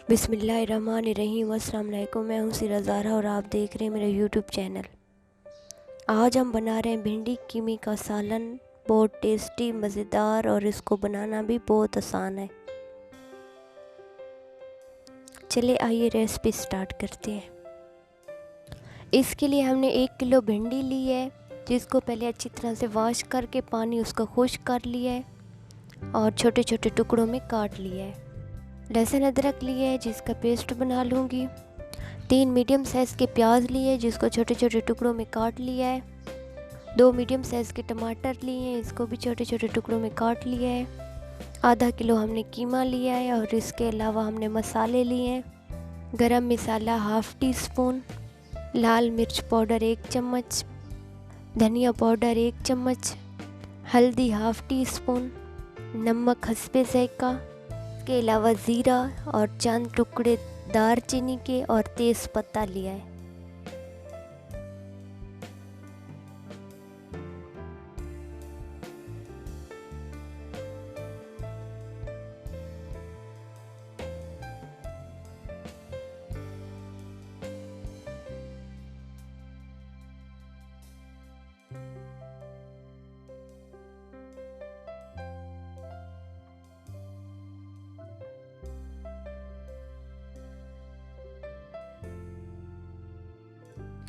बिस्मिल्लाहिर्रहमानिर्रहीम। अस्सलाम वालेकुम। मैं हूँ सिरा ज़ारा और आप देख रहे हैं मेरा यूट्यूब चैनल। आज हम बना रहे हैं भिंडी कीमे का सालन। बहुत टेस्टी, मज़ेदार और इसको बनाना भी बहुत आसान है। चलिए आइए रेसिपी स्टार्ट करते हैं। इसके लिए हमने 1 किलो भिंडी ली है, जिसको पहले अच्छी तरह से वॉश करके पानी उसका खुश्क कर लिया है और छोटे छोटे टुकड़ों में काट लिया है। लहसुन अदरक लिए है, जिसका पेस्ट बना लूँगी। 3 मीडियम साइज़ के प्याज लिए, जिसको छोटे छोटे टुकड़ों में काट लिया है। 2 मीडियम साइज़ के टमाटर लिए हैं, इसको भी छोटे छोटे टुकड़ों में काट लिया है। आधा किलो हमने कीमा लिया है और इसके अलावा हमने मसाले लिए हैं। गरम मसाला हाफ़ टी स्पून, लाल मिर्च पाउडर 1 चम्मच, धनिया पाउडर 1 चम्मच, हल्दी हाफ़ टी स्पून, नमक हस्बे ज़ायक़ा। इसके अलावा ज़ीरा और चंद टुकड़े दालचीनी के और तेज़ पत्ता लिया है।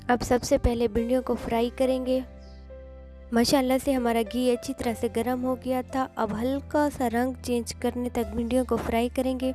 अब सबसे पहले भिंडियों को फ्राई करेंगे। माशाल्लाह से हमारा घी अच्छी तरह से गर्म हो गया था। अब हल्का सा रंग चेंज करने तक भिंडियों को फ्राई करेंगे।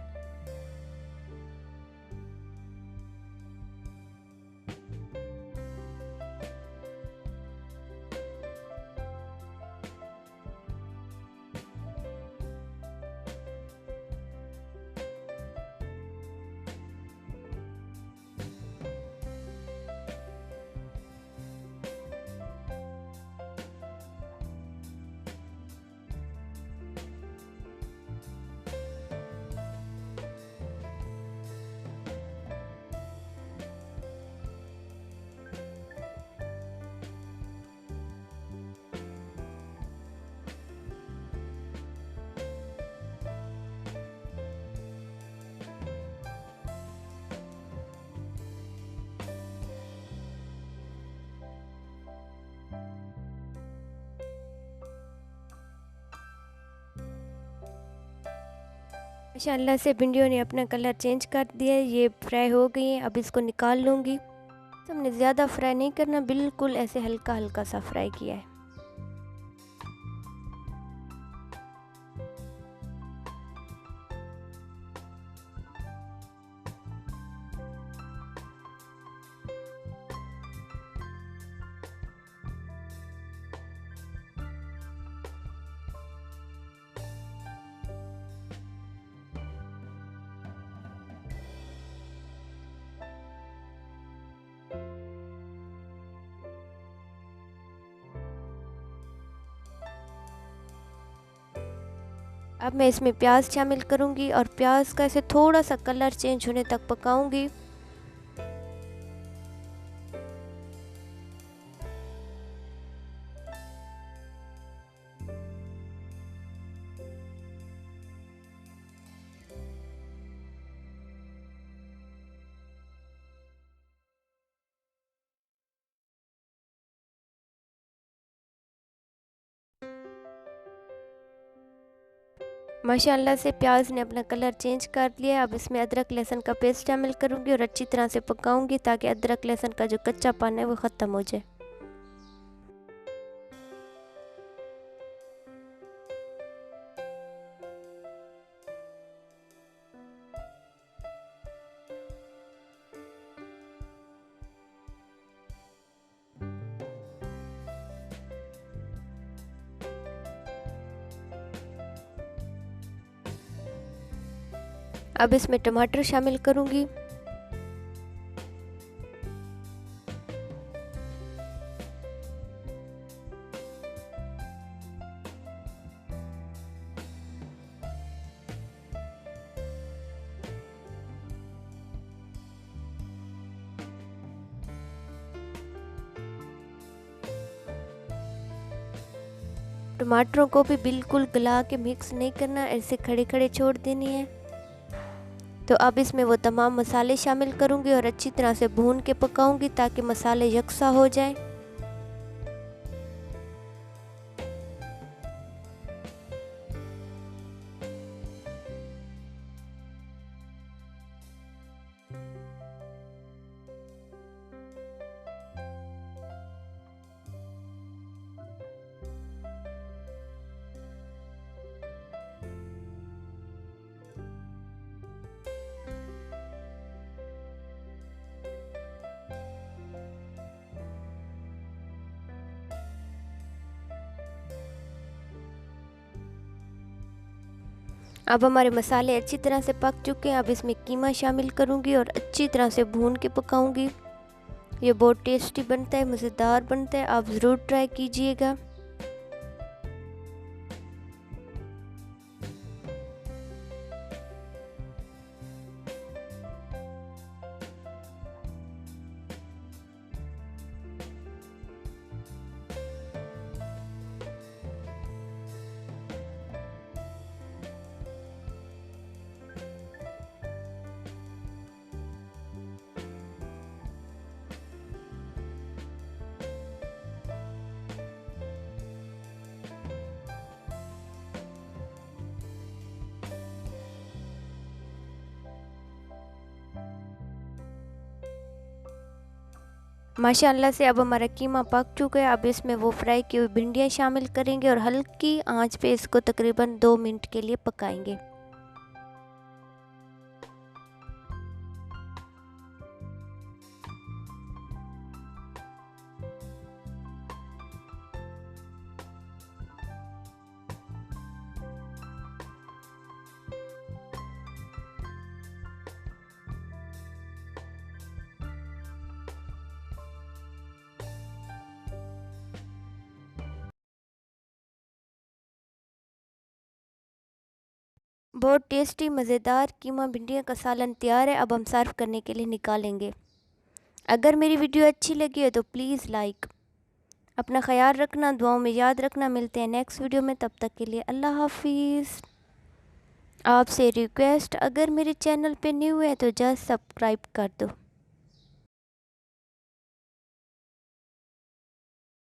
माशाल्लाह से भिंडियों ने अपना कलर चेंज कर दिया है, ये फ्राई हो गई हैं। अब इसको निकाल लूँगी। हमने ज़्यादा फ्राई नहीं करना, बिल्कुल ऐसे हल्का हल्का सा फ्राई किया है। अब मैं इसमें प्याज शामिल करूंगी और प्याज का ऐसे थोड़ा सा कलर चेंज होने तक पकाऊंगी। माशाल्लाह से प्याज ने अपना कलर चेंज कर लिया। अब इसमें अदरक लहसुन का पेस्ट शामिल करूंगी और अच्छी तरह से पकाऊंगी ताकि अदरक लहसुन का जो कच्चापन है वो ख़त्म हो जाए। अब इसमें टमाटर शामिल करूंगी। टमाटरों को भी बिल्कुल गला के मिक्स नहीं करना, ऐसे खड़े खड़े छोड़ देनी है। तो अब इसमें वो तमाम मसाले शामिल करूँगी और अच्छी तरह से भून के पकाऊंगी ताकि मसाले यकसा हो जाएं। अब हमारे मसाले अच्छी तरह से पक चुके हैं। अब इसमें कीमा शामिल करूंगी और अच्छी तरह से भून के पकाऊंगी। ये बहुत टेस्टी बनता है, मज़ेदार बनता है, आप ज़रूर ट्राई कीजिएगा। माशाअल्लाह से अब हमारा कीमा पक चुका है। अब इसमें वो फ्राई की हुई भिंडियाँ शामिल करेंगे और हल्की आंच पे इसको तकरीबन 2 मिनट के लिए पकाएंगे। बहुत टेस्टी मज़ेदार कीमा भिंडियों का सालन तैयार है। अब हम सर्व करने के लिए निकालेंगे। अगर मेरी वीडियो अच्छी लगी हो तो प्लीज़ लाइक। अपना ख्याल रखना, दुआओं में याद रखना। मिलते हैं नेक्स्ट वीडियो में, तब तक के लिए अल्लाह हाफिज़। आपसे रिक्वेस्ट, अगर मेरे चैनल पे न्यू है तो जस्ट सब्सक्राइब कर दो।